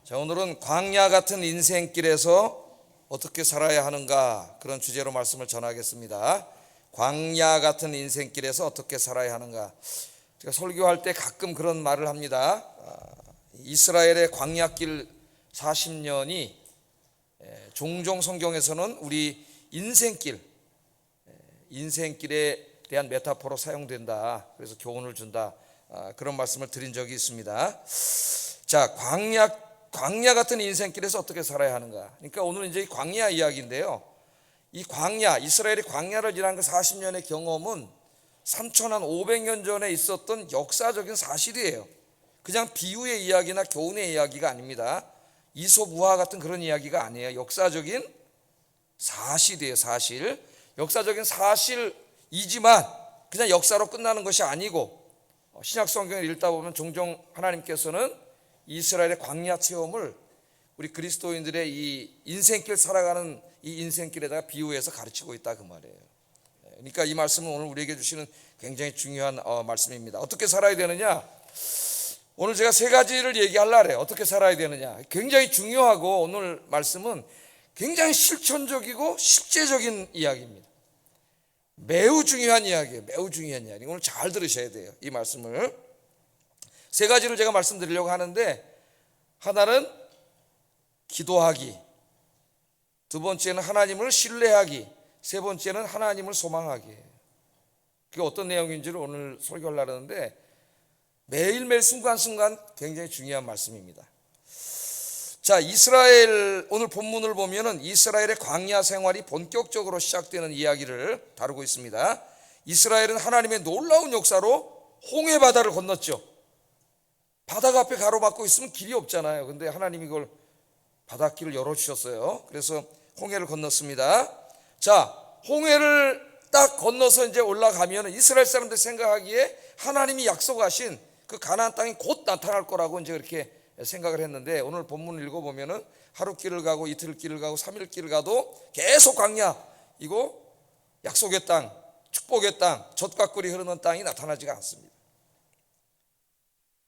자, 오늘은 광야 같은 인생길에서 어떻게 살아야 하는가, 그런 주제로 말씀을 전하겠습니다. 광야 같은 인생길에서 어떻게 살아야 하는가. 제가 설교할 때 가끔 그런 말을 합니다. 이스라엘의 광야길 40년이 종종 성경에서는 우리 인생길에 대한 메타포로 사용된다. 그래서 교훈을 준다. 그런 말씀을 드린 적이 있습니다. 자, 광야 같은 인생길에서 어떻게 살아야 하는가. 그러니까 오늘은 이제 이 광야 이야기인데요. 이 광야, 이스라엘이 광야를 지난 그 40년의 경험은 3,500년 전에 있었던 역사적인 사실이에요. 그냥 비유의 이야기나 교훈의 이야기가 아닙니다. 이솝우화 같은 그런 이야기가 아니에요. 역사적인 사실이에요. 사실. 역사적인 사실이지만 그냥 역사로 끝나는 것이 아니고, 신약 성경을 읽다 보면 종종 하나님께서는 이스라엘의 광야 체험을 우리 그리스도인들의 이 인생길 살아가는 이 인생길에다가 비유해서 가르치고 있다, 그 말이에요. 그러니까 이 말씀은 오늘 우리에게 주시는 굉장히 중요한 말씀입니다. 어떻게 살아야 되느냐? 오늘 제가 세 가지를 얘기하려고 해요. 어떻게 살아야 되느냐. 굉장히 중요하고, 오늘 말씀은 굉장히 실천적이고 실제적인 이야기입니다. 매우 중요한 이야기예요. 매우 중요한 이야기. 오늘 잘 들으셔야 돼요. 이 말씀을. 세 가지를 제가 말씀드리려고 하는데, 하나는 기도하기, 두 번째는 하나님을 신뢰하기, 세 번째는 하나님을 소망하기. 그게 어떤 내용인지를 오늘 설교하려고 하는데, 매일매일 순간순간 굉장히 중요한 말씀입니다. 자, 이스라엘, 오늘 본문을 보면은 이스라엘의 광야 생활이 본격적으로 시작되는 이야기를 다루고 있습니다. 이스라엘은 하나님의 놀라운 역사로 홍해 바다를 건넜죠. 바다가 앞에 가로막고 있으면 길이 없잖아요. 근데 하나님이 이걸 바닷길을 열어주셨어요. 그래서 홍해를 건넜습니다. 자, 홍해를 딱 건너서 이제 올라가면 이스라엘 사람들 생각하기에 하나님이 약속하신 그 가나안 땅이 곧 나타날 거라고 이제 그렇게 생각을 했는데, 오늘 본문을 읽어보면은 하루 길을 가고 이틀 길을 가고 3일 길을 가도 계속 광야, 이거 약속의 땅, 축복의 땅, 젖과 꿀이 흐르는 땅이 나타나지가 않습니다.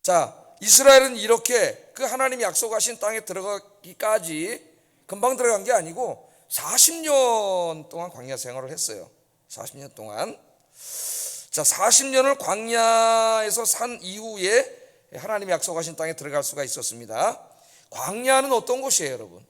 자, 이스라엘은 이렇게 그 하나님이 약속하신 땅에 들어가기까지 금방 들어간 게 아니고 40년 동안 광야 생활을 했어요. 40년 동안. 자, 40년을 광야에서 산 이후에 하나님이 약속하신 땅에 들어갈 수가 있었습니다. 광야는 어떤 곳이에요, 여러분?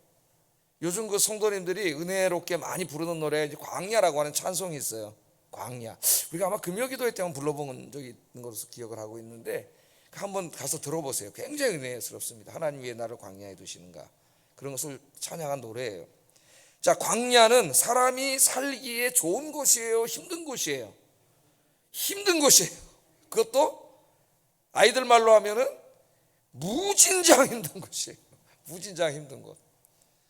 요즘 그 성도님들이 은혜롭게 많이 부르는 노래, 광야라고 하는 찬송이 있어요. 광야. 우리가 아마 금요기도회 때 한번 불러본 적이 있는 것으로 기억을 하고 있는데, 한번 가서 들어보세요. 굉장히 은혜스럽습니다. 하나님 왜 나를 광야에 두시는가, 그런 것을 찬양한 노래예요. 자, 광야는 사람이 살기에 좋은 곳이에요, 힘든 곳이에요? 힘든 곳이에요. 그것도 아이들 말로 하면은 무진장 힘든 곳이에요. 무진장 힘든 곳.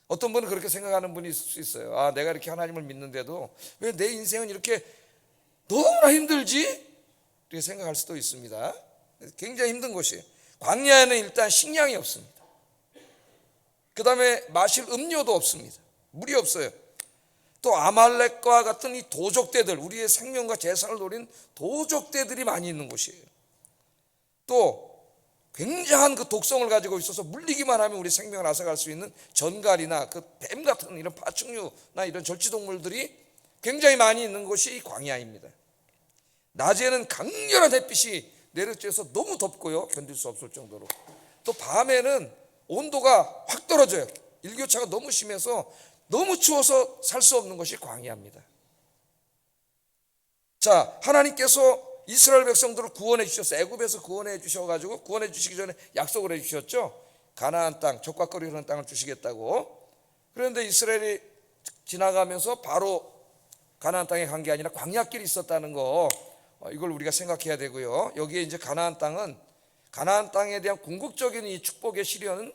어떤 분은 그렇게 생각하는 분이 있을 수 있어요. 아, 내가 이렇게 하나님을 믿는데도 왜 내 인생은 이렇게 너무나 힘들지? 이렇게 생각할 수도 있습니다. 굉장히 힘든 곳이에요. 광야에는 일단 식량이 없습니다. 그 다음에 마실 음료도 없습니다. 물이 없어요. 또 아말렉과 같은 이 도적대들, 우리의 생명과 재산을 노린 도적대들이 많이 있는 곳이에요. 또 굉장한 그 독성을 가지고 있어서 물리기만 하면 우리 생명을 앗아갈 수 있는 전갈이나 그 뱀 같은 이런 파충류나 이런 절지동물들이 굉장히 많이 있는 곳이 이 광야입니다. 낮에는 강렬한 햇빛이 내려쬐서 너무 덥고요, 견딜 수 없을 정도로. 또 밤에는 온도가 확 떨어져요. 일교차가 너무 심해서 너무 추워서 살 수 없는 것이 광야입니다. 자, 하나님께서 이스라엘 백성들을 구원해 주셨어요. 애굽에서 구원해 주셔가지고, 구원해 주시기 전에 약속을 해 주셨죠. 가나안 땅, 젖과 꿀이 흐르는 땅을 주시겠다고. 그런데 이스라엘이 지나가면서 바로 가나안 땅에 간 게 아니라 광야길이 있었다는 거, 이걸 우리가 생각해야 되고요. 여기에 이제 가나안 땅은, 가나안 땅에 대한 궁극적인 이 축복의 시련은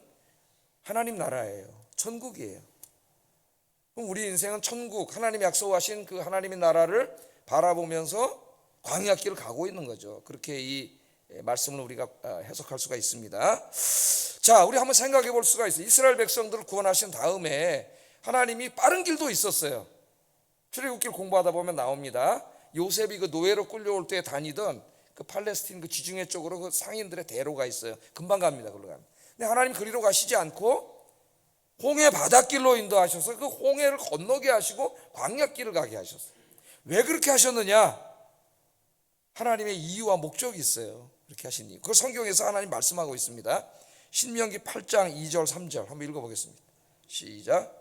하나님 나라예요. 천국이에요. 그럼 우리 인생은 천국, 하나님이 약속하신 그 하나님의 나라를 바라보면서 광야길을 가고 있는 거죠. 그렇게 이 말씀을 우리가 해석할 수가 있습니다. 자, 우리 한번 생각해 볼 수가 있어요. 이스라엘 백성들을 구원하신 다음에 하나님이 빠른 길도 있었어요. 출애굽길 공부하다 보면 나옵니다. 요셉이 그 노예로 끌려올 때 다니던 그 팔레스틴 그 지중해 쪽으로 그 상인들의 대로가 있어요. 금방 갑니다. 그걸로 갑니다. 근데 하나님 그리로 가시지 않고 홍해 바닷길로 인도하셔서 그 홍해를 건너게 하시고 광야길을 가게 하셨어요. 왜 그렇게 하셨느냐? 하나님의 이유와 목적이 있어요. 그렇게 하신 이유. 그걸 성경에서 하나님 말씀하고 있습니다. 신명기 8장 2절 3절 한번 읽어보겠습니다. 시작.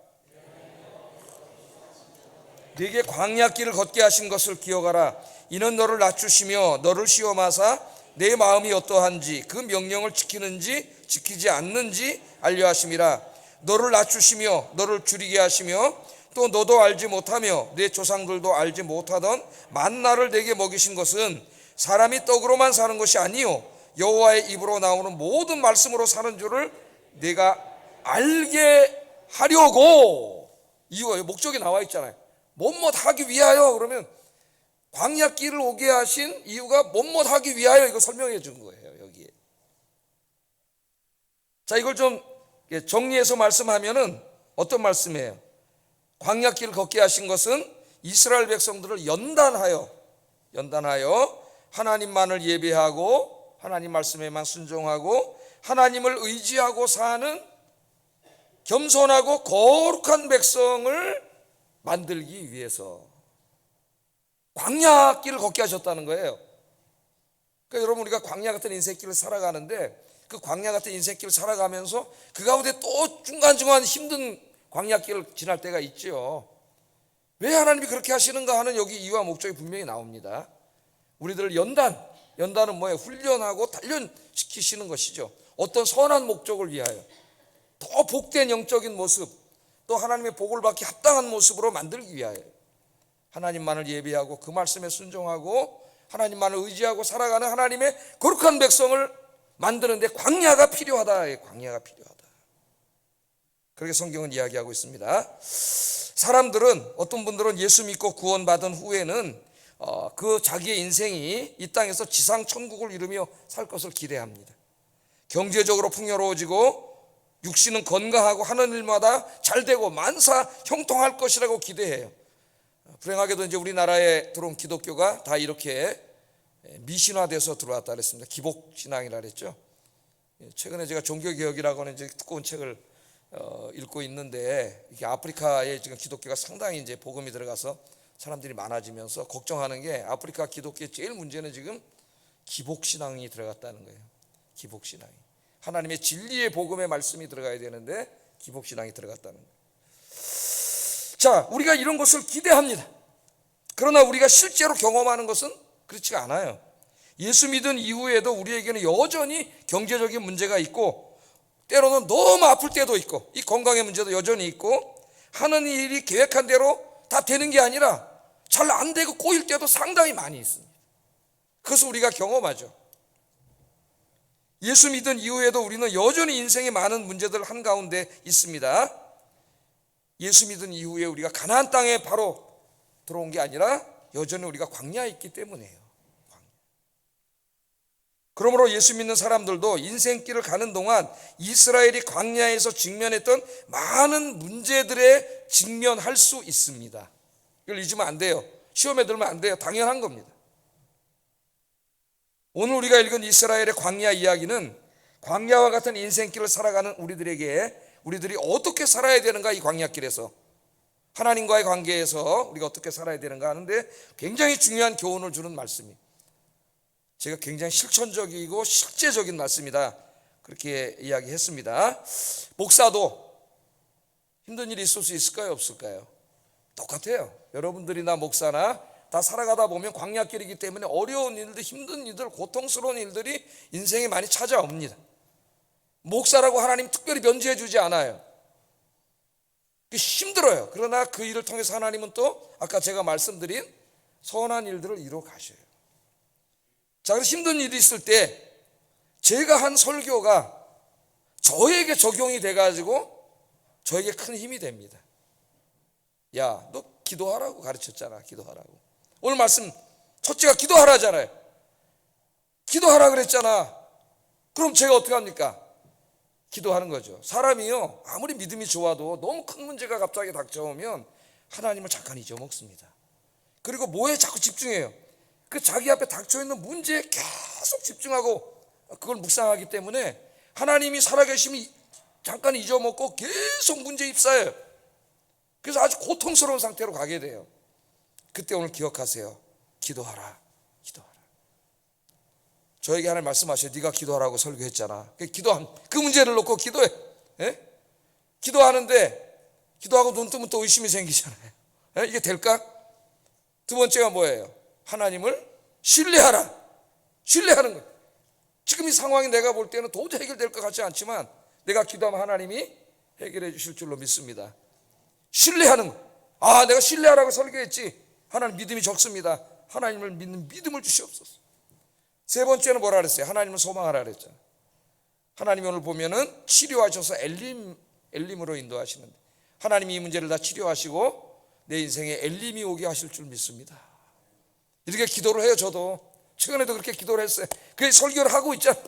네게 광야길을 걷게 하신 것을 기억하라. 이는 너를 낮추시며 너를 시험하사 내 마음이 어떠한지 그 명령을 지키는지 지키지 않는지 알려 하심이라. 너를 낮추시며 너를 줄이게 하시며 또 너도 알지 못하며 내 조상들도 알지 못하던 만나를 내게 먹이신 것은 사람이 떡으로만 사는 것이 아니요 여호와의 입으로 나오는 모든 말씀으로 사는 줄을 내가 알게 하려고. 이유가 목적이 나와 있잖아요. 뭐뭐 하기 위하여. 그러면 광야길을 오게 하신 이유가 뭐뭐 하기 위하여, 이거 설명해 준 거예요 여기에. 자, 이걸 좀 정리해서 말씀하면은 어떤 말씀이에요? 광야길을 걷게 하신 것은 이스라엘 백성들을 연단하여 하나님만을 예배하고 하나님 말씀에만 순종하고 하나님을 의지하고 사는 겸손하고 거룩한 백성을 만들기 위해서 광야길을 걷게 하셨다는 거예요. 그러니까 여러분, 우리가 광야 같은 인생길을 살아가는데 그 광야 같은 인생길을 살아가면서 그 가운데 또 중간중간 힘든 광야길을 지날 때가 있죠. 왜 하나님이 그렇게 하시는가 하는 여기 이유와 목적이 분명히 나옵니다. 우리들을 연단은 뭐예요? 훈련하고 단련시키시는 것이죠. 어떤 선한 목적을 위하여 더 복된 영적인 모습, 또 하나님의 복을 받기 합당한 모습으로 만들기 위하여 하나님만을 예배하고 그 말씀에 순종하고 하나님만을 의지하고 살아가는 하나님의 거룩한 백성을 만드는데 광야가 필요하다. 광야가 필요하다. 그렇게 성경은 이야기하고 있습니다. 사람들은, 어떤 분들은 예수 믿고 구원받은 후에는 그 자기의 인생이 이 땅에서 지상 천국을 이루며 살 것을 기대합니다. 경제적으로 풍요로워지고 육신은 건강하고 하는 일마다 잘되고 만사 형통할 것이라고 기대해요. 불행하게도 이제 우리나라에 들어온 기독교가 다 이렇게 미신화돼서 들어왔다 그랬습니다. 기복신앙이라 그랬죠. 최근에 제가 종교개혁이라고 하는 이제 두꺼운 책을 읽고 있는데, 이게 아프리카에 지금 기독교가 상당히 이제 복음이 들어가서 사람들이 많아지면서 걱정하는 게, 아프리카 기독교의 제일 문제는 지금 기복신앙이 들어갔다는 거예요. 기복신앙이. 하나님의 진리의 복음의 말씀이 들어가야 되는데 기복신앙이 들어갔다는 거예요. 자, 우리가 이런 것을 기대합니다. 그러나 우리가 실제로 경험하는 것은 그렇지가 않아요. 예수 믿은 이후에도 우리에게는 여전히 경제적인 문제가 있고, 때로는 너무 아플 때도 있고, 이 건강의 문제도 여전히 있고, 하는 일이 계획한 대로 다 되는 게 아니라 잘 안 되고 꼬일 때도 상당히 많이 있습니다. 그것을 우리가 경험하죠. 예수 믿은 이후에도 우리는 여전히 인생의 많은 문제들 한가운데 있습니다. 예수 믿은 이후에 우리가 가나안 땅에 바로 들어온 게 아니라 여전히 우리가 광야에 있기 때문이에요. 그러므로 예수 믿는 사람들도 인생길을 가는 동안 이스라엘이 광야에서 직면했던 많은 문제들에 직면할 수 있습니다. 이걸 잊으면 안 돼요. 시험에 들면 안 돼요. 당연한 겁니다. 오늘 우리가 읽은 이스라엘의 광야 이야기는 광야와 같은 인생길을 살아가는 우리들이 어떻게 살아야 되는가, 이 광야길에서 하나님과의 관계에서 우리가 어떻게 살아야 되는가 하는데 굉장히 중요한 교훈을 주는 말씀이, 제가 굉장히 실천적이고 실제적인 말씀이다, 그렇게 이야기했습니다. 목사도 힘든 일이 있을 수 있을까요, 없을까요? 똑같아요. 여러분들이나 목사나 다 살아가다 보면 광야길이기 때문에 어려운 일들, 힘든 일들, 고통스러운 일들이 인생에 많이 찾아옵니다. 목사라고 하나님 특별히 면제해 주지 않아요. 힘들어요. 그러나 그 일을 통해서 하나님은 또 아까 제가 말씀드린 선한 일들을 이루어 가셔요. 자, 그래서 힘든 일이 있을 때 제가 한 설교가 저에게 적용이 돼가지고 저에게 큰 힘이 됩니다. 야, 너 기도하라고 가르쳤잖아. 기도하라고. 오늘 말씀 첫째가 기도하라잖아요. 기도하라 그랬잖아. 그럼 제가 어떻게 합니까? 기도하는 거죠. 사람이요, 아무리 믿음이 좋아도 너무 큰 문제가 갑자기 닥쳐오면 하나님을 잠깐 잊어먹습니다. 그리고 뭐에 자꾸 집중해요? 그 자기 앞에 닥쳐있는 문제에 계속 집중하고 그걸 묵상하기 때문에 하나님이 살아계심이 잠깐 잊어먹고 계속 문제 입사해요. 그래서 아주 고통스러운 상태로 가게 돼요. 그때 오늘 기억하세요. 기도하라. 기도하라. 저에게 하나님 말씀하셔요. 네가 기도하라고 설교했잖아. 그 문제를 놓고 기도해. 예? 기도하는데 기도하고 눈 뜨면 또 의심이 생기잖아요. 예? 이게 될까? 두 번째가 뭐예요? 하나님을 신뢰하라. 신뢰하는 거예요. 지금 이 상황이 내가 볼 때는 도저히 해결될 것 같지 않지만 내가 기도하면 하나님이 해결해 주실 줄로 믿습니다. 신뢰하는 거예요. 아, 내가 신뢰하라고 설교했지. 하나님 믿음이 적습니다. 하나님을 믿는 믿음을 주시옵소서. 세 번째는 뭐라 그랬어요? 하나님을 소망하라 그랬잖아요. 하나님이 오늘 보면은 치료하셔서 엘림으로 인도하시는데 하나님이 이 문제를 다 치료하시고 내 인생에 엘림이 오게 하실 줄 믿습니다. 이렇게 기도를 해요. 저도 최근에도 그렇게 기도를 했어요. 그 설교를 하고 있잖아요.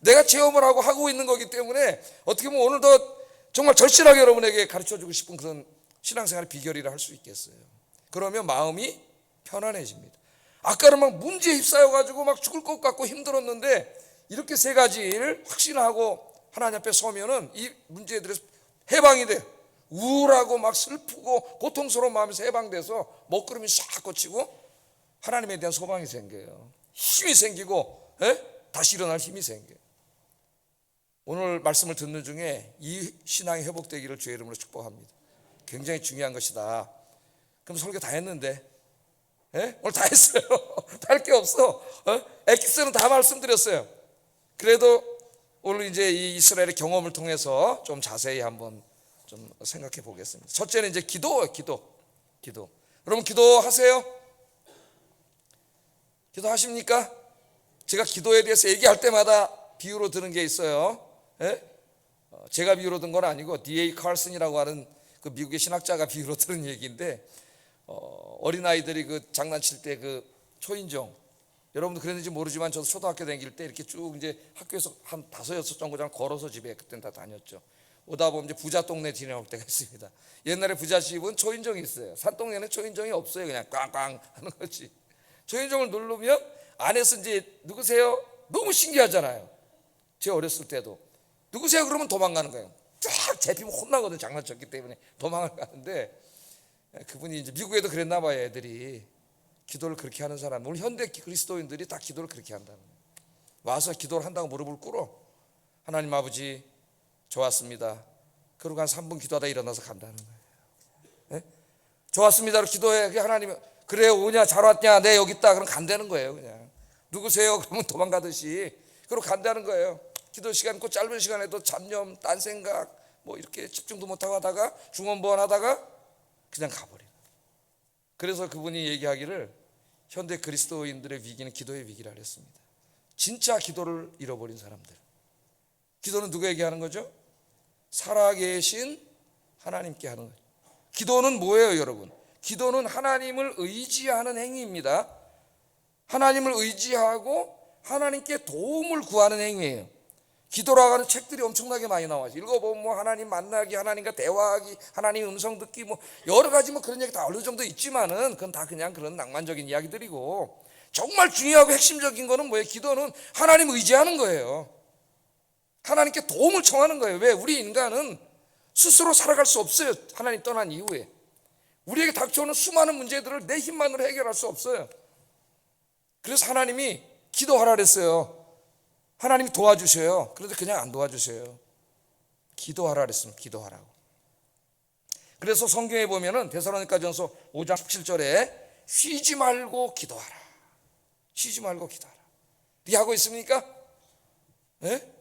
내가 체험을 하고 있는 거기 때문에 어떻게 보면 오늘도 정말 절실하게 여러분에게 가르쳐주고 싶은 그런 신앙생활의 비결이라 할 수 있겠어요. 그러면 마음이 편안해집니다. 아까는 막 문제에 휩싸여가지고 막 죽을 것 같고 힘들었는데 이렇게 세 가지를 확신하고 하나님 앞에 서면은 이 문제들에서 해방이 돼요. 우울하고 막 슬프고 고통스러운 마음에서 해방돼서 먹구름이 싹 꽂히고 하나님에 대한 소망이 생겨요. 힘이 생기고 다시 일어날 힘이 생겨요. 오늘 말씀을 듣는 중에 이 신앙이 회복되기를 주의 이름으로 축복합니다. 굉장히 중요한 것이다. 그럼 설교 다 했는데 오늘 다 했어요. 다 할 게 없어. 엑기스는 다 말씀드렸어요. 그래도 오늘 이제 이 이스라엘의 경험을 통해서 좀 자세히 한번 좀 생각해 보겠습니다. 첫째는 이제 기도. 여러분 기도하세요? 기도하십니까? 제가 기도에 대해서 얘기할 때마다 비유로 드는 게 있어요. 제가 비유로 든 건 아니고 D.A. 칼슨이라고 하는 그 미국의 신학자가 비유로 들은 얘기인데 어린아이들이 그 장난칠 때 그 초인종, 여러분도 그랬는지 모르지만 저도 초등학교 다닐 때 이렇게 쭉 이제 학교에서 한 5-6 정거장 걸어서 집에 그때는 다 다녔죠. 오다 보면 이제 부자 동네 지나올 때가 있습니다. 옛날에 부자 집은 초인종이 있어요. 산동네는 초인종이 없어요. 그냥 꽝꽝 하는 거지. 초인종을 누르면 안에서 이제 누구세요? 너무 신기하잖아요. 제 어렸을 때도 누구세요? 그러면 도망가는 거예요. 쫙 잡히면 혼나거든. 장난쳤기 때문에 도망을 가는데 그분이 이제 미국에도 그랬나 봐요. 애들이 기도를 그렇게 하는 사람, 오늘 현대 그리스도인들이 다 기도를 그렇게 한다는 거예요. 와서 기도를 한다고 무릎을 꿇어. 하나님 아버지 좋았습니다. 그러고 한 3분 기도하다 일어나서 간다는 거예요. 좋았습니다로 기도해. 하나님 그래 오냐 잘 왔냐 네 여기 있다 그럼 간다는 거예요. 그냥 누구세요? 그러면 도망가듯이 그러고 간다는 거예요. 기도 시간 그 짧은 시간에도 잡념 딴 생각 뭐 이렇게 집중도 못하고 하다가 중언부언 하다가 그냥 가버려요. 그래서 그분이 얘기하기를 현대 그리스도인들의 위기는 기도의 위기라 그랬습니다. 진짜 기도를 잃어버린 사람들. 기도는 누구에게 하는 거죠? 살아계신 하나님께 하는 거예요. 기도는 뭐예요 여러분? 기도는 하나님을 의지하는 행위입니다. 하나님을 의지하고 하나님께 도움을 구하는 행위예요. 기도라고 하는 책들이 엄청나게 많이 나와요. 읽어보면 뭐 하나님 만나기, 하나님과 대화하기, 하나님 음성 듣기 뭐 여러 가지 뭐 그런 얘기 다 어느 정도 있지만은 그건 다 그냥 그런 낭만적인 이야기들이고 정말 중요하고 핵심적인 거는 뭐예요? 기도는 하나님 의지하는 거예요. 하나님께 도움을 청하는 거예요. 왜? 우리 인간은 스스로 살아갈 수 없어요. 하나님 떠난 이후에. 우리에게 닥쳐오는 수많은 문제들을 내 힘만으로 해결할 수 없어요. 그래서 하나님이 기도하라 그랬어요. 하나님이 도와주셔요. 그런데 그냥 안 도와주셔요. 기도하라 그랬습니다. 기도하라고. 그래서 성경에 보면은 데살로니가전서 5장 17절에 쉬지 말고 기도하라. 쉬지 말고 기도하라. 이렇게 하고 있습니까? 네?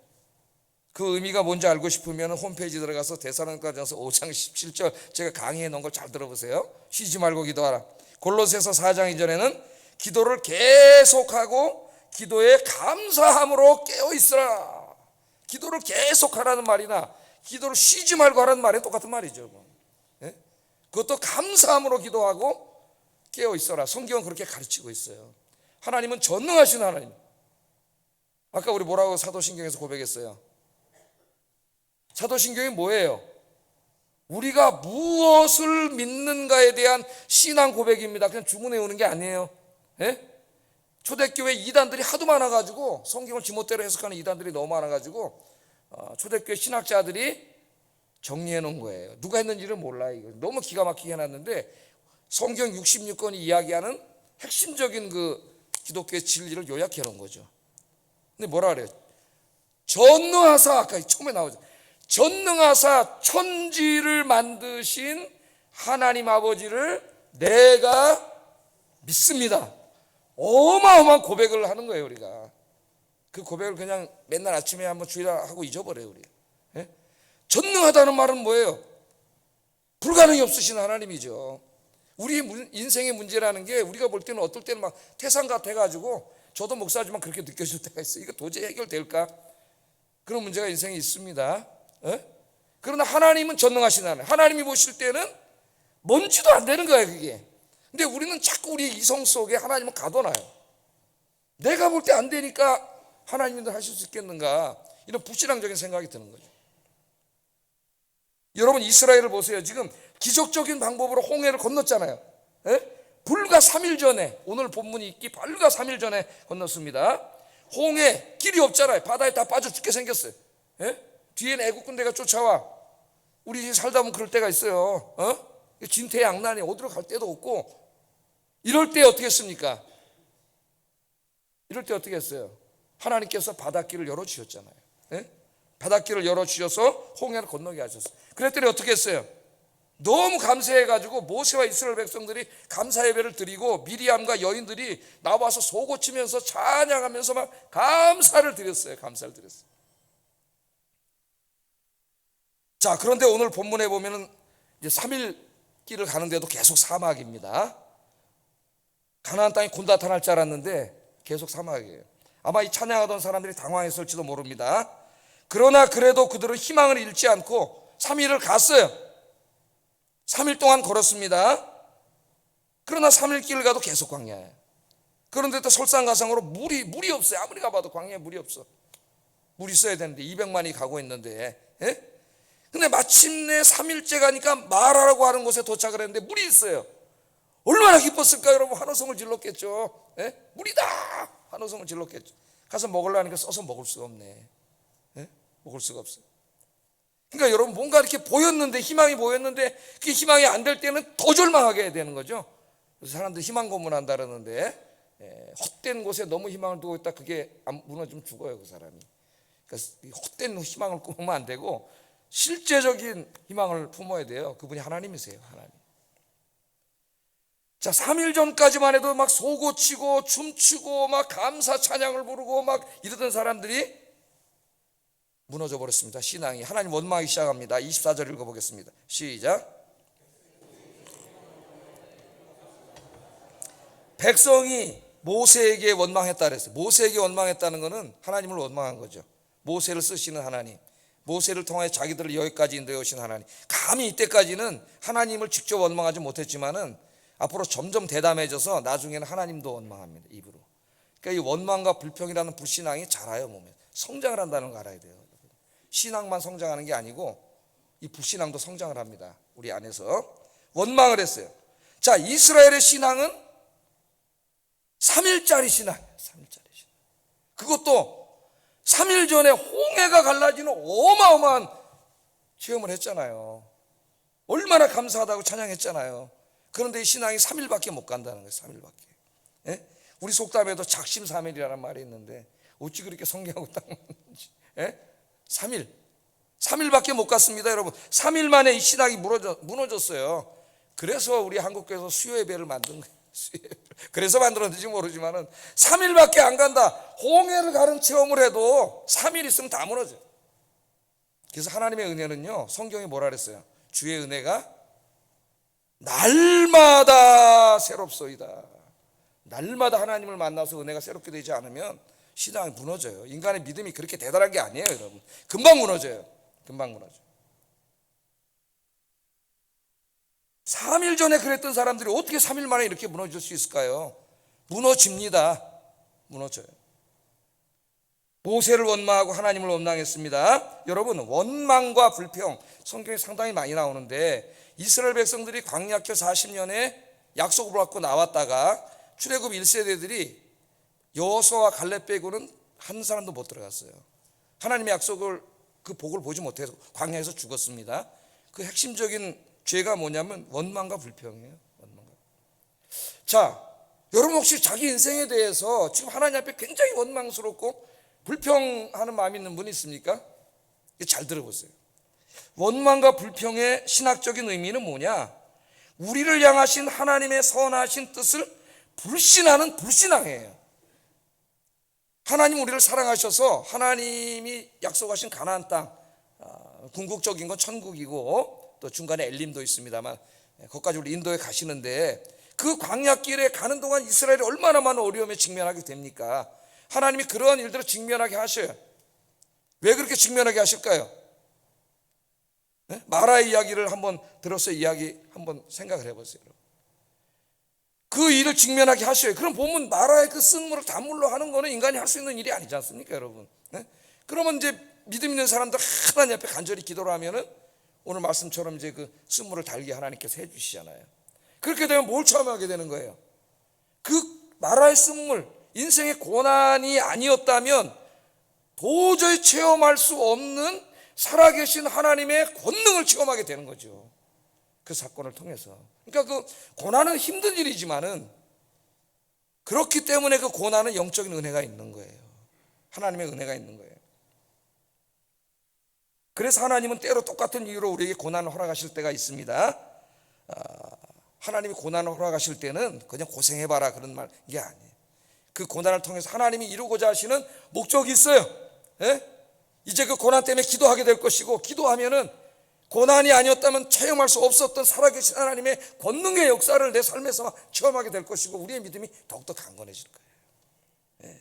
그 의미가 뭔지 알고 싶으면 홈페이지 들어가서 데살로니가전서 5장 17절 제가 강의해 놓은 걸 잘 들어보세요. 쉬지 말고 기도하라. 골로새서 4장 이전에는 기도를 계속하고 기도에 감사함으로 깨어있으라. 기도를 계속하라는 말이나 기도를 쉬지 말고 하라는 말이 똑같은 말이죠. 네? 그것도 감사함으로 기도하고 깨어있어라. 성경은 그렇게 가르치고 있어요. 하나님은 전능하신 하나님. 아까 우리 뭐라고 사도신경에서 고백했어요? 사도신경이 뭐예요? 우리가 무엇을 믿는가에 대한 신앙 고백입니다. 그냥 주문해 오는 게 아니에요. 네? 초대교회 이단들이 하도 많아가지고 성경을 지멋대로 해석하는 이단들이 너무 많아가지고 초대교회 신학자들이 정리해 놓은 거예요. 누가 했는지를 몰라요. 이거 너무 기가 막히게 해놨는데 성경 66권이 이야기하는 핵심적인 그 기독교의 진리를 요약해 놓은 거죠. 근데 뭐라 그래요? 전능하사, 아까 처음에 나오죠. 전능하사 천지를 만드신 하나님 아버지를 내가 믿습니다. 어마어마한 고백을 하는 거예요. 우리가 그 고백을 그냥 맨날 아침에 한번 주일하고 잊어버려요. 우리 전능하다는 말은 뭐예요? 불가능이 없으신 하나님이죠. 우리 인생의 문제라는 게 우리가 볼 때는 어떨 때는 막 태산 같아가지고, 저도 목사지만 그렇게 느껴질 때가 있어요. 이거 도저히 해결될까? 그런 문제가 인생에 있습니다. 그러나 하나님은 전능하신 하나님. 하나님이 보실 때는 뭔지도 안 되는 거예요, 그게. 근데 우리는 자꾸 우리 이성 속에 하나님은 가둬놔요. 내가 볼 때 안 되니까 하나님도 하실 수 있겠는가, 이런 불신앙적인 생각이 드는 거죠. 여러분, 이스라엘을 보세요. 지금 기적적인 방법으로 홍해를 건넜잖아요. 불과 3일 전에, 오늘 본문이 있기 불과 3일 전에 건넜습니다. 홍해 길이 없잖아요. 바다에 다 빠져 죽게 생겼어요. 뒤에는 애국 군대가 쫓아와. 우리 살다 보면 그럴 때가 있어요. 진퇴양난이, 어디로 갈 데도 없고. 이럴 때 어떻게 했습니까? 이럴 때 어떻게 했어요? 하나님께서 바닷길을 열어주셨잖아요. 바닷길을 열어주셔서 홍해를 건너게 하셨어요. 그랬더니 어떻게 했어요? 너무 감사해가지고 모세와 이스라엘 백성들이 감사 예배를 드리고, 미리암과 여인들이 나와서 소고치면서 찬양하면서 막 감사를 드렸어요. 감사를 드렸어요. 자, 그런데 오늘 본문에 보면은 이제 3일 길을 가는데도 계속 사막입니다. 가나안 땅이 곧 나타날 줄 알았는데 계속 사막이에요. 아마 이 찬양하던 사람들이 당황했을지도 모릅니다. 그러나 그래도 그들은 희망을 잃지 않고 3일을 갔어요. 3일 동안 걸었습니다. 그러나 3일 길을 가도 계속 광야예요. 그런데 또 설상가상으로 물이 없어요. 아무리 가봐도 광야에 물이 없어. 물이 있어야 되는데 200만이 가고 있는데. 근데 마침내 3일째 가니까 마라라고 하는 곳에 도착을 했는데 물이 있어요. 얼마나 기뻤을까 여러분. 환호성을 질렀겠죠. 물이다! 환호성을 질렀겠죠. 가서 먹으려니까 써서 먹을 수가 없네. 먹을 수가 없어요. 그러니까 여러분, 뭔가 이렇게 보였는데, 희망이 보였는데 그게 희망이 안 될 때는 더 절망하게 해야 되는 거죠. 그래서 사람들이 희망 고문한다 그러는데, 헛된 곳에 너무 희망을 두고 있다, 그게 무너지면 죽어요, 그 사람이. 그러니까 헛된 희망을 꾸면 안 되고 실제적인 희망을 품어야 돼요. 그분이 하나님이세요. 하나님. 자, 3일 전까지만 해도 막 소고치고 춤추고 막 감사 찬양을 부르고 막 이러던 사람들이 무너져 버렸습니다. 신앙이. 하나님 원망하기 시작합니다. 24절 읽어보겠습니다. 시작. 백성이 모세에게 원망했다 그랬어요. 모세에게 원망했다는 것은 하나님을 원망한 거죠. 모세를 쓰시는 하나님, 모세를 통해 자기들을 여기까지 인도해 오신 하나님. 감히 이때까지는 하나님을 직접 원망하지 못했지만은 앞으로 점점 대담해져서 나중에는 하나님도 원망합니다. 입으로. 그러니까 이 원망과 불평이라는 불신앙이 자라요. 몸에 성장을 한다는 거 알아야 돼요. 신앙만 성장하는 게 아니고 이 불신앙도 성장을 합니다. 우리 안에서. 원망을 했어요. 자, 이스라엘의 신앙은 3일짜리 신앙이에요. 3일짜리 신앙. 그것도 3일 전에 홍해가 갈라지는 어마어마한 체험을 했잖아요. 얼마나 감사하다고 찬양했잖아요. 그런데 이 신앙이 3일밖에 못 간다는 거예요. 3일밖에. 우리 속담에도 작심삼일이라는 말이 있는데 어찌 그렇게 성경하고 딱 맞는지. 3일밖에 못 갔습니다. 여러분, 3일 만에 이 신앙이 무너졌어요. 그래서 우리 한국교회에서 수요예배를 만든 거예요. 그래서 만들었는지 모르지만은 3일밖에 안 간다. 홍해를 가는 체험을 해도 3일 있으면 다 무너져. 그래서 하나님의 은혜는요, 성경이 뭐라 그랬어요? 주의 은혜가 날마다 새롭소이다. 날마다 하나님을 만나서 은혜가 새롭게 되지 않으면 신앙이 무너져요. 인간의 믿음이 그렇게 대단한 게 아니에요, 여러분. 금방 무너져요. 금방 무너져. 3일 전에 그랬던 사람들이 어떻게 3일 만에 이렇게 무너질 수 있을까요? 무너집니다. 무너져요. 모세를 원망하고 하나님을 원망했습니다. 여러분, 원망과 불평 성경에 상당히 많이 나오는데, 이스라엘 백성들이 광야길 40년에 약속을 받고 나왔다가 출애굽 1세대들이 여호수아와 갈렙 빼고는 한 사람도 못 들어갔어요. 하나님의 약속을, 그 복을 보지 못해서 광야에서 죽었습니다. 그 핵심적인 죄가 뭐냐면 원망과 불평이에요. 원망과. 자, 여러분 혹시 자기 인생에 대해서 지금 하나님 앞에 굉장히 원망스럽고 불평하는 마음이 있는 분이 있습니까? 잘 들어보세요. 원망과 불평의 신학적인 의미는 뭐냐? 우리를 향하신 하나님의 선하신 뜻을 불신하는 불신앙이에요. 하나님 우리를 사랑하셔서 하나님이 약속하신 가나안 땅, 궁극적인 건 천국이고 또 중간에 엘림도 있습니다만 거기까지 우리 인도에 가시는데, 그 광야길에 가는 동안 이스라엘이 얼마나 많은 어려움에 직면하게 됩니까? 하나님이 그러한 일들을 직면하게 하셔요. 왜 그렇게 직면하게 하실까요? 마라의 이야기를 한번 들어서 이야기 한번 생각을 해보세요. 그 일을 직면하게 하셔요. 그럼 보면 마라의 그 쓴물을 단물로 하는 거는 인간이 할 수 있는 일이 아니지 않습니까, 여러분? 그러면 이제 믿음 있는 사람들 하나님 앞에 간절히 기도를 하면은 오늘 말씀처럼 이제 그 쓴물을 달게 하나님께서 해주시잖아요. 그렇게 되면 뭘 체험하게 되는 거예요? 그 마라의 쓴물, 인생의 고난이 아니었다면 도저히 체험할 수 없는 살아계신 하나님의 권능을 체험하게 되는 거죠. 그 사건을 통해서. 그러니까 그 고난은 힘든 일이지만은 그렇기 때문에 그 고난은 영적인 은혜가 있는 거예요. 하나님의 은혜가 있는 거예요. 그래서 하나님은 때로 똑같은 이유로 우리에게 고난을 허락하실 때가 있습니다. 하나님이 고난을 허락하실 때는 그냥 고생해봐라 그런 말 이게 아니에요. 그 고난을 통해서 하나님이 이루고자 하시는 목적이 있어요. 이제 그 고난 때문에 기도하게 될 것이고, 기도하면은 고난이 아니었다면 체험할 수 없었던 살아계신 하나님의 권능의 역사를 내 삶에서 체험하게 될 것이고, 우리의 믿음이 더욱더 강건해질 거예요.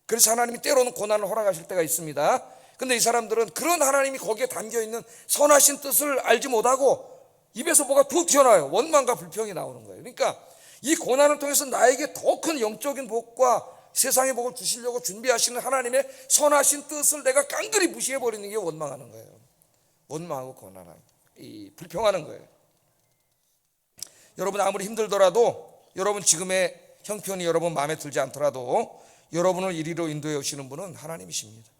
그래서 하나님이 때로는 고난을 허락하실 때가 있습니다. 근데 이 사람들은 그런 하나님이 거기에 담겨있는 선하신 뜻을 알지 못하고 입에서 뭐가 툭 튀어나와요. 원망과 불평이 나오는 거예요. 그러니까 이 고난을 통해서 나에게 더 큰 영적인 복과 세상의 복을 주시려고 준비하시는 하나님의 선하신 뜻을 내가 깡그리 무시해버리는 게 원망하는 거예요. 원망하고 고난하고 이 불평하는 거예요. 여러분 아무리 힘들더라도, 여러분 지금의 형편이 여러분 마음에 들지 않더라도 여러분을 이리로 인도해 오시는 분은 하나님이십니다.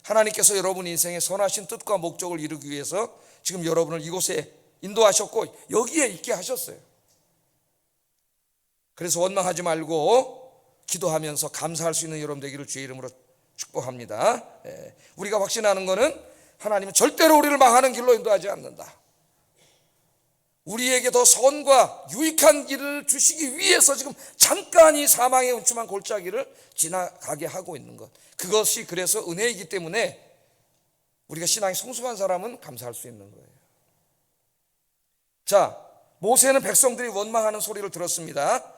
하나님께서 여러분 인생의 선하신 뜻과 목적을 이루기 위해서 지금 여러분을 이곳에 인도하셨고 여기에 있게 하셨어요. 그래서 원망하지 말고 기도하면서 감사할 수 있는 여러분 되기를 주의 이름으로 축복합니다. 우리가 확신하는 것은 하나님은 절대로 우리를 망하는 길로 인도하지 않는다. 우리에게 더 선과 유익한 길을 주시기 위해서 지금 잠깐 이 사망의 음침한 골짜기를 지나가게 하고 있는 것, 그것이 그래서 은혜이기 때문에 우리가 신앙이 성숙한 사람은 감사할 수 있는 거예요. 자, 모세는 백성들이 원망하는 소리를 들었습니다.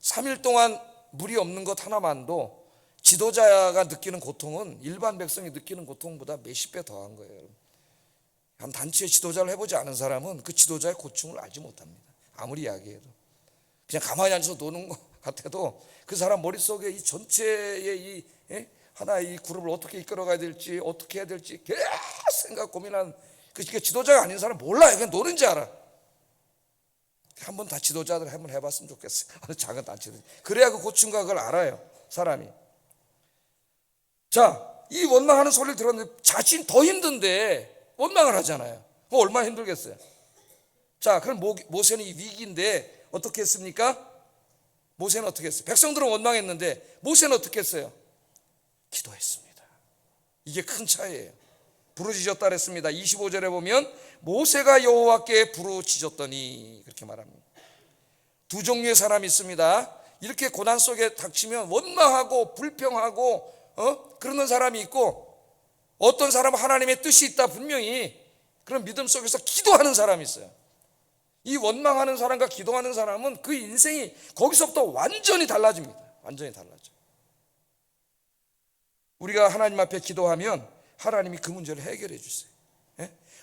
3일 동안 물이 없는 것 하나만도 지도자가 느끼는 고통은 일반 백성이 느끼는 고통보다 몇십 배 더한 거예요. 한 단체의 지도자를 해보지 않은 사람은 그 지도자의 고충을 알지 못합니다. 아무리 이야기해도. 그냥 가만히 앉아서 노는 것 같아도 그 사람 머릿속에 이 전체의 이 하나의 이 그룹을 어떻게 이끌어가야 될지, 어떻게 해야 될지 계속 생각 고민하는, 그 지도자가 아닌 사람 몰라요. 그냥 노는지 알아. 한번 다 지도자들 한번 해봤으면 좋겠어요. 어느 작은 단체들. 그래야 그 고충과 그걸 알아요, 사람이. 자, 이 원망하는 소리를 들었는데 자신 더 힘든데 원망을 하잖아요. 그거 얼마나 힘들겠어요. 자, 그럼 모세는 이 위기인데 어떻게 했습니까? 모세는 어떻게 했어요? 백성들은 원망했는데 모세는 어떻게 했어요? 기도했습니다. 이게 큰 차이예요. 부르짖었다 그랬습니다. 25절에 보면 모세가 여호와께 부르짖었더니 그렇게 말합니다. 두 종류의 사람이 있습니다. 이렇게 고난 속에 닥치면 원망하고 불평하고 그러는 사람이 있고, 어떤 사람은 하나님의 뜻이 있다 분명히 그런 믿음 속에서 기도하는 사람이 있어요. 이 원망하는 사람과 기도하는 사람은 그 인생이 거기서부터 완전히 달라집니다. 완전히 달라져. 우리가 하나님 앞에 기도하면 하나님이 그 문제를 해결해 주세요.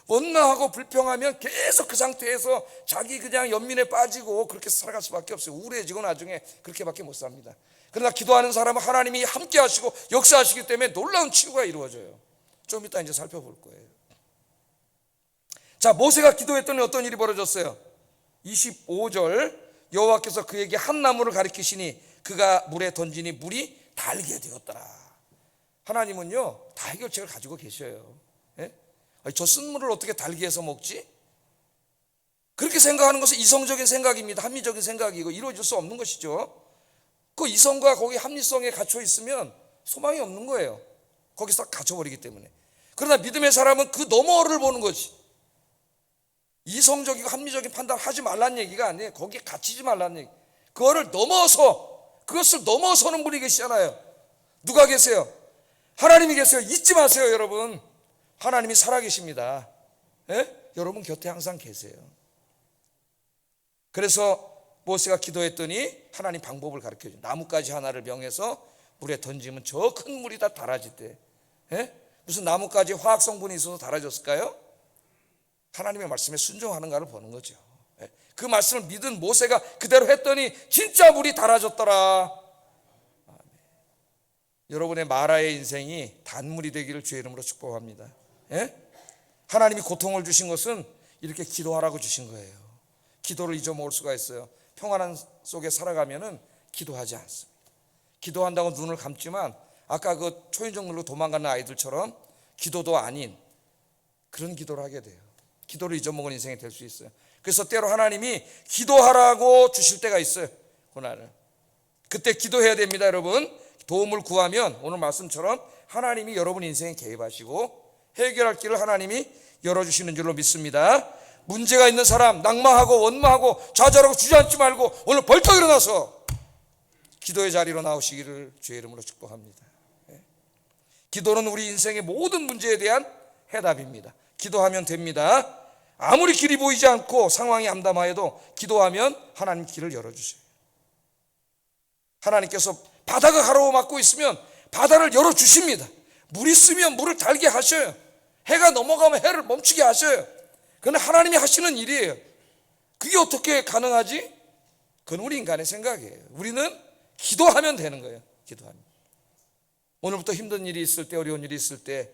원망하고 불평하면 계속 그 상태에서 자기 그냥 연민에 빠지고 그렇게 살아갈 수밖에 없어요. 우울해지고 나중에 그렇게밖에 못 삽니다. 그러나 기도하는 사람은 하나님이 함께 하시고 역사하시기 때문에 놀라운 치유가 이루어져요. 좀 이따 이제 살펴볼 거예요. 자, 모세가 기도했더니 어떤 일이 벌어졌어요? 25절 여호와께서 그에게 한 나무를 가리키시니 그가 물에 던지니 물이 달게 되었더라. 하나님은요 다 해결책을 가지고 계셔요. 예? 아니, 저 쓴물을 어떻게 달게 해서 먹지? 그렇게 생각하는 것은 이성적인 생각입니다. 합리적인 생각이고 이루어질 수 없는 것이죠. 그 이성과 거기 합리성에 갇혀 있으면 소망이 없는 거예요. 거기서 갇혀버리기 때문에. 그러나 믿음의 사람은 그 너머를 보는 거지. 이성적이고 합리적인 판단을 하지 말라는 얘기가 아니에요. 거기에 갇히지 말라는 얘기. 그거를 넘어서, 그것을 넘어서는 분이 계시잖아요. 누가 계세요? 하나님이 계세요. 잊지 마세요, 여러분. 하나님이 살아계십니다. 예? 여러분 곁에 항상 계세요. 그래서 모세가 기도했더니 하나님 방법을 가르쳐줘요. 나뭇가지 하나를 명해서 물에 던지면 저 큰 물이 다 달아지대. 예? 무슨 나뭇가지 화학 성분이 있어서 달아졌을까요? 하나님의 말씀에 순종하는가를 보는 거죠. 예? 그 말씀을 믿은 모세가 그대로 했더니 진짜 물이 달아졌더라. 아멘. 여러분의 마라의 인생이 단물이 되기를 주의 이름으로 축복합니다. 예? 하나님이 고통을 주신 것은 이렇게 기도하라고 주신 거예요. 기도를 잊어먹을 수가 있어요. 평안한 속에 살아가면은 기도하지 않습니다. 기도한다고 눈을 감지만 아까 그 초인종 누르고 도망가는 아이들처럼 기도도 아닌 그런 기도를 하게 돼요. 기도를 잊어먹은 인생이 될 수 있어요. 그래서 때로 하나님이 기도하라고 주실 때가 있어요. 그날은 그때 기도해야 됩니다. 여러분 도움을 구하면 오늘 말씀처럼 하나님이 여러분 인생에 개입하시고 해결할 길을 하나님이 열어주시는 줄로 믿습니다. 문제가 있는 사람 낙마하고 원망하고 좌절하고 주저앉지 말고 오늘 벌떡 일어나서 기도의 자리로 나오시기를 주의 이름으로 축복합니다. 기도는 우리 인생의 모든 문제에 대한 해답입니다. 기도하면 됩니다. 아무리 길이 보이지 않고 상황이 암담하여도 기도하면 하나님 길을 열어주세요. 하나님께서 바다가 가로막고 있으면 바다를 열어주십니다. 물이 있으면 물을 달게 하셔요. 해가 넘어가면 해를 멈추게 하셔요. 그건 하나님이 하시는 일이에요. 그게 어떻게 가능하지? 그건 우리 인간의 생각이에요. 우리는 기도하면 되는 거예요. 기도하면. 오늘부터 힘든 일이 있을 때 어려운 일이 있을 때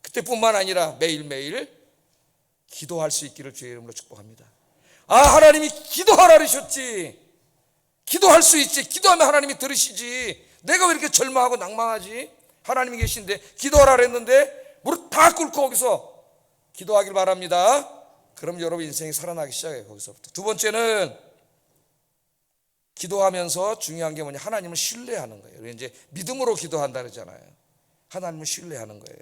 그때뿐만 아니라 매일매일 기도할 수 있기를 주의 이름으로 축복합니다. 아 하나님이 기도하라 그러셨지. 기도할 수 있지. 기도하면 하나님이 들으시지. 내가 왜 이렇게 절망하고 낭망하지? 하나님이 계신데 기도하라 그랬는데 무릎 다 꿇고 거기서 기도하길 바랍니다. 그럼 여러분 인생이 살아나기 시작해요. 거기서부터. 두 번째는 기도하면서 중요한 게 뭐냐? 하나님을 신뢰하는 거예요. 이제 믿음으로 기도한다 그러잖아요. 하나님을 신뢰하는 거예요.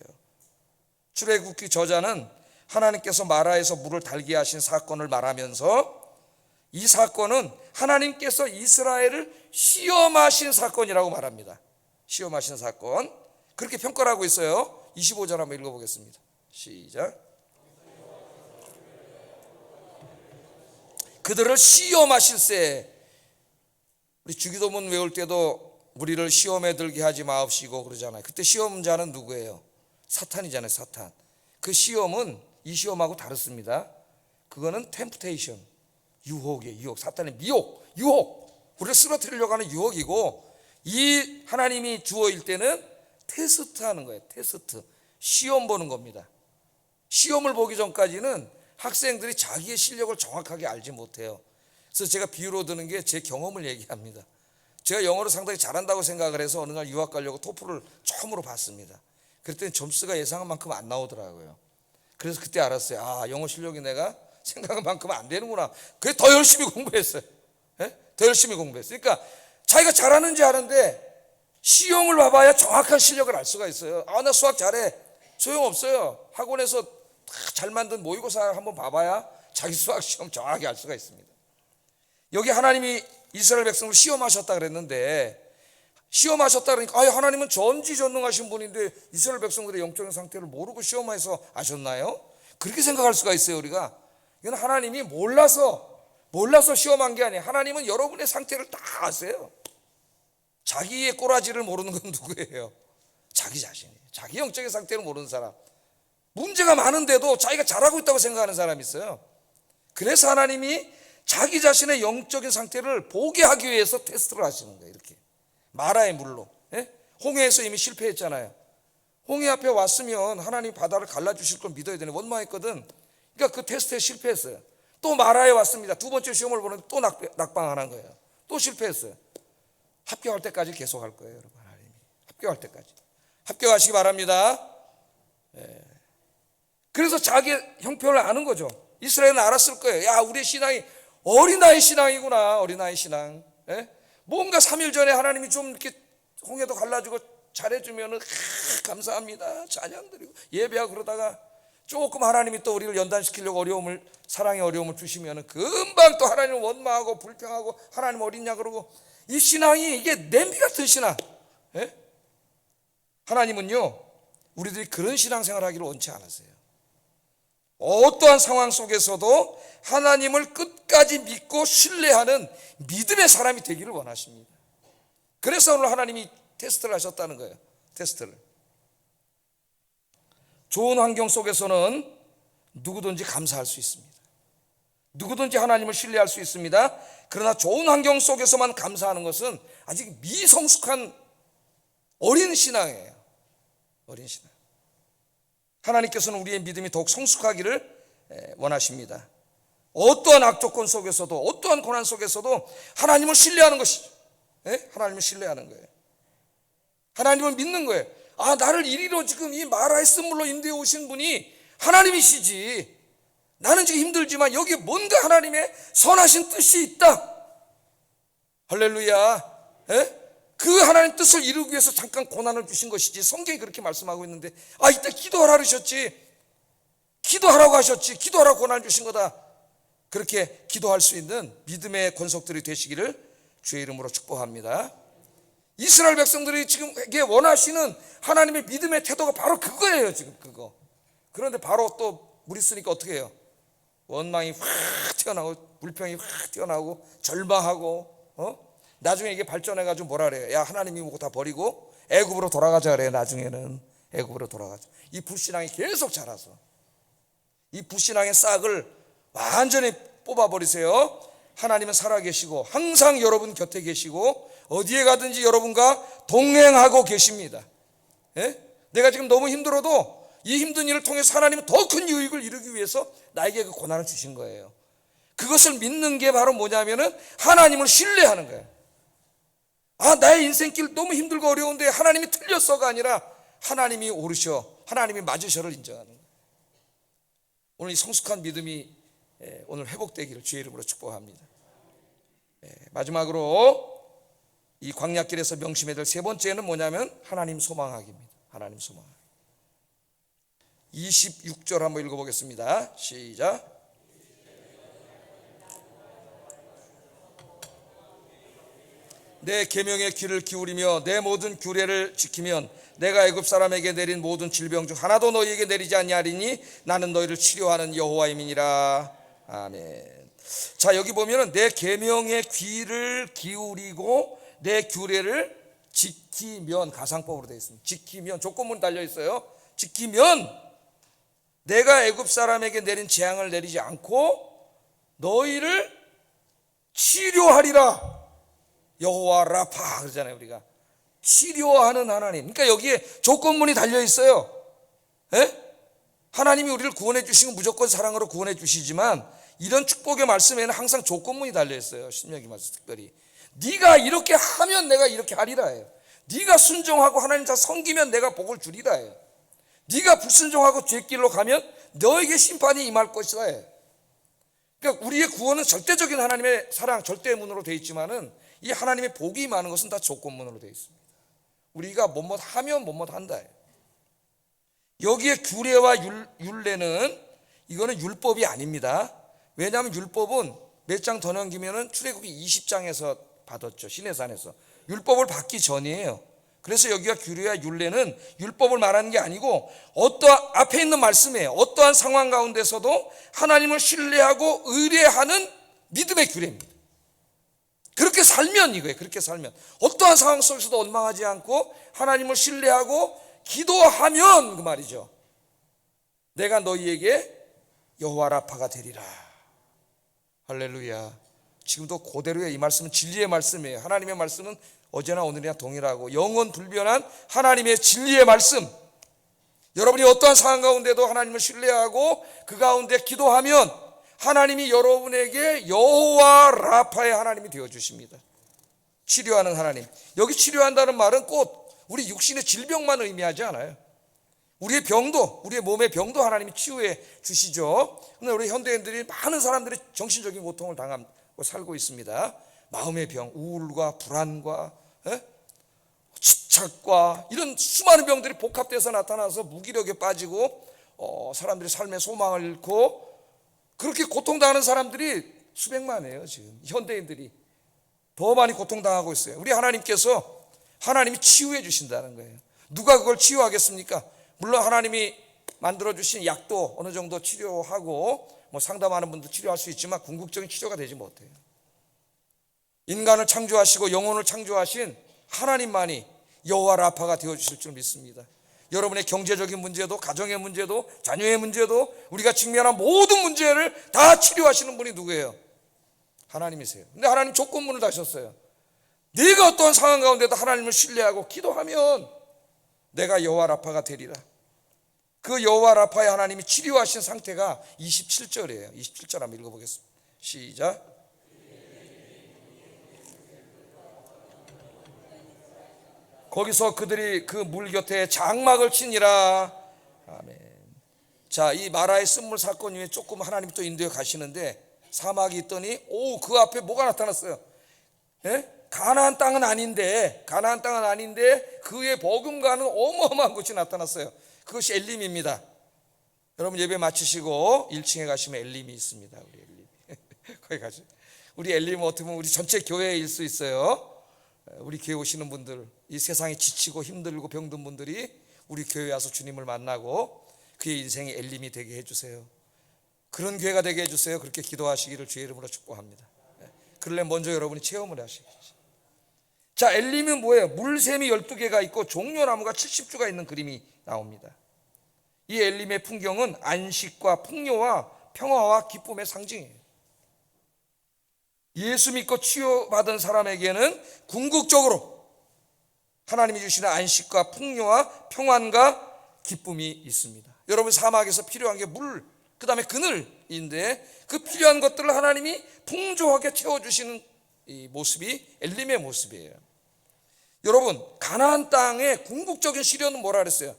출애굽기 저자는 하나님께서 마라에서 물을 달게 하신 사건을 말하면서 이 사건은 하나님께서 이스라엘을 시험하신 사건이라고 말합니다. 시험하신 사건. 그렇게 평가를 하고 있어요. 25절 한번 읽어보겠습니다. 시작. 그들을 시험하실세. 우리 주기도문 외울 때도 우리를 시험에 들게 하지 마옵시고 그러잖아요. 그때 시험자는 누구예요? 사탄이잖아요. 사탄. 그 시험은 이 시험하고 다릅니다. 그거는 템프테이션, 유혹이에요. 유혹. 사탄의 미혹, 유혹. 우리를 쓰러뜨리려고 하는 유혹이고, 이 하나님이 주어일 때는 테스트하는 거예요. 테스트. 시험 보는 겁니다. 시험을 보기 전까지는 학생들이 자기의 실력을 정확하게 알지 못해요. 그래서 제가 비유로 드는 게 제 경험을 얘기합니다. 제가 영어를 상당히 잘한다고 생각을 해서 어느 날 유학 가려고 토플을 처음으로 봤습니다. 그랬더니 점수가 예상한 만큼 안 나오더라고요. 그래서 그때 알았어요. 아, 영어 실력이 내가 생각한 만큼 안 되는구나. 그래서 더 열심히 공부했어요. 예? 더 열심히 공부했어요. 그러니까 자기가 잘하는지 아는데 시험을 봐봐야 정확한 실력을 알 수가 있어요. 아, 나 수학 잘해. 소용없어요. 학원에서 잘 만든 모의고사 한번 봐봐야 자기 수학 시험 정확히 알 수가 있습니다. 여기 하나님이 이스라엘 백성을 시험하셨다 그랬는데, 시험하셨다 그러니까 하나님은 전지전능하신 분인데 이스라엘 백성들의 영적인 상태를 모르고 시험해서 아셨나요? 그렇게 생각할 수가 있어요. 우리가 이건 하나님이 몰라서 시험한 게 아니에요. 하나님은 여러분의 상태를 다 아세요. 자기의 꼬라지를 모르는 건 누구예요? 자기 자신이에요. 자기 영적인 상태를 모르는 사람. 문제가 많은데도 자기가 잘하고 있다고 생각하는 사람이 있어요. 그래서 하나님이 자기 자신의 영적인 상태를 보게 하기 위해서 테스트를 하시는 거예요. 이렇게 마라의 물로. 예? 홍해에서 이미 실패했잖아요. 홍해 앞에 왔으면 하나님 바다를 갈라주실 걸 믿어야 되네. 원망했거든. 그러니까 그 테스트에 실패했어요. 또 마라에 왔습니다. 두 번째 시험을 보는데 또 낙방하는 거예요. 또 실패했어요. 합격할 때까지 계속 할 거예요, 여러분. 하나님이 합격할 때까지. 합격하시기 바랍니다. 그래서 자기 형편을 아는 거죠. 이스라엘은 알았을 거예요. 야, 우리의 신앙이 어린아이 신앙이구나. 어린아이 신앙. 뭔가 3일 전에 하나님이 좀 이렇게 홍해도 갈라주고 잘해주면은 감사합니다. 찬양 드리고 예배하고 그러다가 조금 하나님이 또 우리를 연단시키려고 사랑의 어려움을 주시면은 금방 또 하나님을 원망하고 불평하고 하나님 어딨냐 그러고, 이 신앙이 이게 냄비 같은 신앙. 하나님은요, 우리들이 그런 신앙생활 하기를 원치 않으세요. 어떠한 상황 속에서도 하나님을 끝까지 믿고 신뢰하는 믿음의 사람이 되기를 원하십니다. 그래서 오늘 하나님이 테스트를 하셨다는 거예요. 테스트를. 좋은 환경 속에서는 누구든지 감사할 수 있습니다. 누구든지 하나님을 신뢰할 수 있습니다. 그러나 좋은 환경 속에서만 감사하는 것은 아직 미성숙한 어린 신앙이에요. 어린 신앙. 하나님께서는 우리의 믿음이 더욱 성숙하기를 원하십니다. 어떠한 악조건 속에서도, 어떠한 고난 속에서도 하나님을 신뢰하는 것이죠. 하나님을 신뢰하는 거예요. 하나님을 믿는 거예요. 아, 나를 이리로 지금 이 마라의 쓴물로 인도해 오신 분이 하나님이시지. 나는 지금 힘들지만 여기 뭔가 하나님의 선하신 뜻이 있다. 할렐루야. 그 하나님 뜻을 이루기 위해서 잠깐 고난을 주신 것이지. 성경이 그렇게 말씀하고 있는데, 아, 이때 기도하라 그러셨지. 기도하라고 하셨지. 기도하라고 고난을 주신 거다. 그렇게 기도할 수 있는 믿음의 권속들이 되시기를 주의 이름으로 축복합니다. 이스라엘 백성들이 지금 이게 원하시는 하나님의 믿음의 태도가 바로 그거예요. 지금 그거. 그런데 바로 또 물이 쓰니까 어떻게 해요? 원망이 확 튀어나오고 불평이 확 튀어나오고 절망하고, 나중에 이게 발전해가지고 뭐라 그래요? 야, 하나님이 뭐고 다 버리고 애굽으로 돌아가자 그래요. 나중에는 애굽으로 돌아가자. 이 불신앙이 계속 자라서 이 불신앙의 싹을 완전히 뽑아버리세요. 하나님은 살아계시고 항상 여러분 곁에 계시고 어디에 가든지 여러분과 동행하고 계십니다. 내가 지금 너무 힘들어도 이 힘든 일을 통해서 하나님은 더 큰 유익을 이루기 위해서 나에게 그 고난을 주신 거예요. 그것을 믿는 게 바로 뭐냐면은 하나님을 신뢰하는 거예요. 아, 나의 인생길 너무 힘들고 어려운데 하나님이 틀렸어가 아니라 하나님이 옳으셔, 하나님이 맞으셔를 인정하는 거예요. 오늘 이 성숙한 믿음이 오늘 회복되기를 주의 이름으로 축복합니다. 마지막으로 이 광야길에서 명심해야 될 세 번째는 뭐냐면 하나님 소망하기입니다. 하나님 소망하기. 26절 한번 읽어보겠습니다. 시작. 내 계명의 귀를 기울이며 내 모든 규례를 지키면 내가 애굽 사람에게 내린 모든 질병 중 하나도 너희에게 내리지 아니하리니 나는 너희를 치료하는 여호와임이니라. 아멘. 자, 여기 보면은 내 계명의 귀를 기울이고 내 규례를 지키면, 가상법으로 되어 있습니다. 지키면, 조건문 달려 있어요. 지키면 내가 애굽 사람에게 내린 재앙을 내리지 않고 너희를 치료하리라. 여호와 라파 그러잖아요. 우리가 치료하는 하나님. 그러니까 여기에 조건문이 달려 있어요. 하나님이 우리를 구원해 주시면 무조건 사랑으로 구원해 주시지만 이런 축복의 말씀에는 항상 조건문이 달려 있어요. 신명기 말씀 특별히 네가 이렇게 하면 내가 이렇게 하리라 해요. 네가 순종하고 하나님 자 섬기면 내가 복을 주리라 해요. 네가 불순종하고 죄길로 가면 너에게 심판이 임할 것이다 해요. 그러니까 우리의 구원은 절대적인 하나님의 사랑, 절대의 문으로 되어 있지만은 이 하나님의 복이 임하는 것은 다 조건문으로 되어 있습니다. 우리가 뭐뭐 하면 뭐뭐 한다 해요. 여기에 규례와 율례는 이거는 율법이 아닙니다. 왜냐하면 율법은 몇 장 더 넘기면은 출애굽기 20장에서 받았죠. 시내산에서. 율법을 받기 전이에요. 그래서 여기가 규례와 율례는 율법을 말하는 게 아니고 어떠한 앞에 있는 말씀이에요. 어떠한 상황 가운데서도 하나님을 신뢰하고 의뢰하는 믿음의 규례입니다. 그렇게 살면 이거예요. 그렇게 살면 어떠한 상황 속에서도 원망하지 않고 하나님을 신뢰하고 기도하면 그 말이죠. 내가 너희에게 여호와 라파가 되리라. 할렐루야. 지금도 그대로의 이 말씀은 진리의 말씀이에요. 하나님의 말씀은 어제나 오늘이나 동일하고 영원 불변한 하나님의 진리의 말씀. 여러분이 어떠한 상황 가운데도 하나님을 신뢰하고 그 가운데 기도하면 하나님이 여러분에게 여호와 라파의 하나님이 되어주십니다. 치료하는 하나님. 여기 치료한다는 말은 꼭 우리 육신의 질병만 의미하지 않아요. 우리의 병도, 우리의 몸의 병도 하나님이 치유해 주시죠. 근데 우리 현대인들이 많은 사람들이 정신적인 고통을 당하고 살고 있습니다. 마음의 병, 우울과 불안과 집착과 이런 수많은 병들이 복합돼서 나타나서 무기력에 빠지고 사람들이 삶의 소망을 잃고 그렇게 고통당하는 사람들이 수백만이에요. 지금 현대인들이 더 많이 고통당하고 있어요. 우리 하나님께서 하나님이 치유해 주신다는 거예요. 누가 그걸 치유하겠습니까? 물론 하나님이 만들어주신 약도 어느 정도 치료하고 상담하는 분도 치료할 수 있지만 궁극적인 치료가 되지 못해요. 인간을 창조하시고 영혼을 창조하신 하나님만이 여호와 라파가 되어주실 줄 믿습니다. 여러분의 경제적인 문제도, 가정의 문제도, 자녀의 문제도, 우리가 직면한 모든 문제를 다 치료하시는 분이 누구예요? 하나님이세요. 근데 하나님 조건문을 다셨어요. 네가 어떠한 상황 가운데도 하나님을 신뢰하고 기도하면 내가 여호와 라파가 되리라. 그 여호와 라파의 하나님이 치료하신 상태가 27절이에요. 27절 한번 읽어보겠습니다. 시작. 거기서 그들이 그 물 곁에 장막을 치니라. 아멘. 자, 이 마라의 쓴물 사건 이후에 조금 하나님 또 인도에 가시는데 사막이 있더니 그 앞에 뭐가 나타났어요? 가나안 땅은 아닌데 그의 버금가는 어마어마한 곳이 나타났어요. 그것이 엘림입니다. 여러분 예배 마치시고 1층에 가시면 엘림이 있습니다. 우리 엘림. 거기 가시죠. 우리 엘림은 어떻게 보면 우리 전체 교회일 수 있어요. 우리 교회 오시는 분들, 이 세상에 지치고 힘들고 병든 분들이 우리 교회에 와서 주님을 만나고 그의 인생이 엘림이 되게 해주세요. 그런 교회가 되게 해주세요. 그렇게 기도하시기를 주의 이름으로 축복합니다. 그러려면 먼저 여러분이 체험을 하시겠죠. 자, 엘림은 뭐예요? 물샘이 12개가 있고 종려나무가 70주가 있는 그림이 나옵니다. 이 엘림의 풍경은 안식과 풍요와 평화와 기쁨의 상징이에요. 예수 믿고 치유받은 사람에게는 궁극적으로 하나님이 주시는 안식과 풍요와 평안과 기쁨이 있습니다. 여러분 사막에서 필요한 게 물, 그 다음에 그늘인데 그 필요한 것들을 하나님이 풍조하게 채워주시는 이 모습이 엘림의 모습이에요. 여러분 가나안 땅의 궁극적인 시련은 뭐라 그랬어요?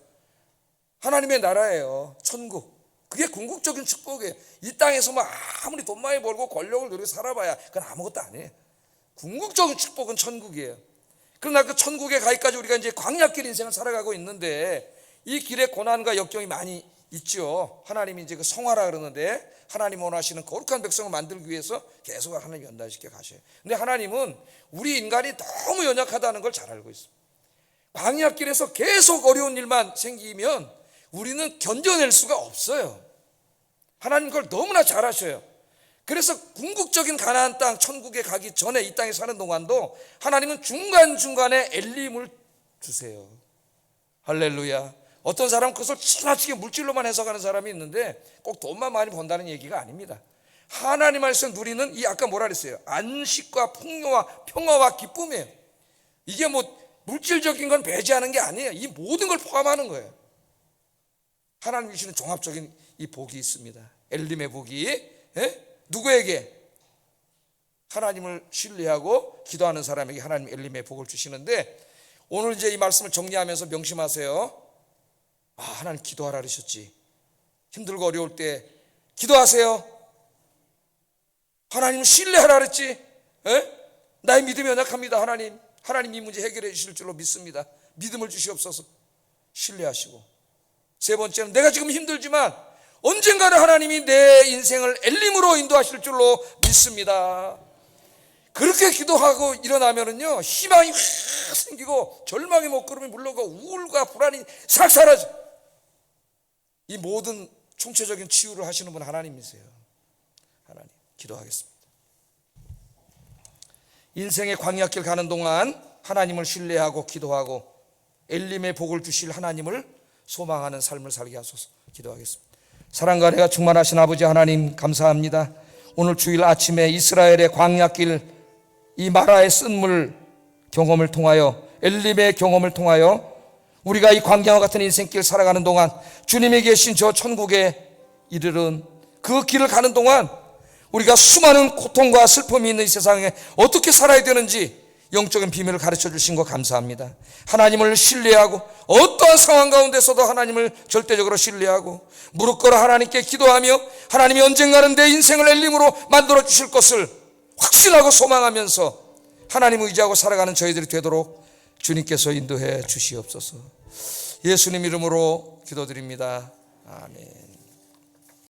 하나님의 나라예요. 천국. 그게 궁극적인 축복이에요. 이 땅에서 아무리 돈 많이 벌고 권력을 누리고 살아봐야 그건 아무것도 아니에요. 궁극적인 축복은 천국이에요. 그러나 그 천국에 가기까지 우리가 이제 광야길 인생을 살아가고 있는데 이 길에 고난과 역경이 많이 있죠. 하나님이 이제 그 성화라 그러는데 하나님 원하시는 거룩한 백성을 만들기 위해서 계속 하나님 연단시켜 가셔요. 근데 하나님은 우리 인간이 너무 연약하다는 걸 잘 알고 있어요. 광야길에서 계속 어려운 일만 생기면 우리는 견뎌낼 수가 없어요. 하나님 그걸 너무나 잘 아셔요. 그래서 궁극적인 가나안 땅 천국에 가기 전에 이 땅에 사는 동안도 하나님은 중간중간에 엘림을 주세요. 할렐루야. 어떤 사람은 그것을 지나치게 물질로만 해석하는 사람이 있는데 꼭 돈만 많이 번다는 얘기가 아닙니다. 하나님 안에서 누리는 이 아까 뭐라 그랬어요? 안식과 풍요와 평화와 기쁨이에요. 이게 물질적인 건 배제하는 게 아니에요. 이 모든 걸 포함하는 거예요. 하나님 주시는 종합적인 이 복이 있습니다. 엘림의 복이 누구에게? 하나님을 신뢰하고 기도하는 사람에게 하나님 엘림의 복을 주시는데 오늘 이제 이 말씀을 정리하면서 명심하세요. 하나님 기도하라 그러셨지. 힘들고 어려울 때 기도하세요. 하나님 신뢰하라 그랬지. 나의 믿음이 연약합니다. 하나님 이 문제 해결해 주실 줄로 믿습니다. 믿음을 주시옵소서. 신뢰하시고 세 번째는 내가 지금 힘들지만 언젠가는 하나님이 내 인생을 엘림으로 인도하실 줄로 믿습니다. 그렇게 기도하고 일어나면은요 희망이 확 생기고 절망의 먹구름이 물러가고 우울과 불안이 싹 사라져. 이 모든 총체적인 치유를 하시는 분 하나님이세요. 하나님 기도하겠습니다. 인생의 광야길 가는 동안 하나님을 신뢰하고 기도하고 엘림의 복을 주실 하나님을 소망하는 삶을 살게 하소서. 기도하겠습니다. 사랑과 은혜가 충만하신 아버지 하나님 감사합니다. 오늘 주일 아침에 이스라엘의 광야길 이 마라의 쓴물 경험을 통하여 엘림의 경험을 통하여 우리가 이 광야와 같은 인생길 살아가는 동안 주님이 계신 저 천국에 이르는 그 길을 가는 동안 우리가 수많은 고통과 슬픔이 있는 이 세상에 어떻게 살아야 되는지 영적인 비밀을 가르쳐 주신 거 감사합니다. 하나님을 신뢰하고 어떠한 상황 가운데서도 하나님을 절대적으로 신뢰하고 무릎 꿇어 하나님께 기도하며 하나님이 언젠가는 내 인생을 엘림으로 만들어 주실 것을 확신하고 소망하면서 하나님 의지하고 살아가는 저희들이 되도록 주님께서 인도해 주시옵소서. 예수님 이름으로 기도드립니다. 아멘.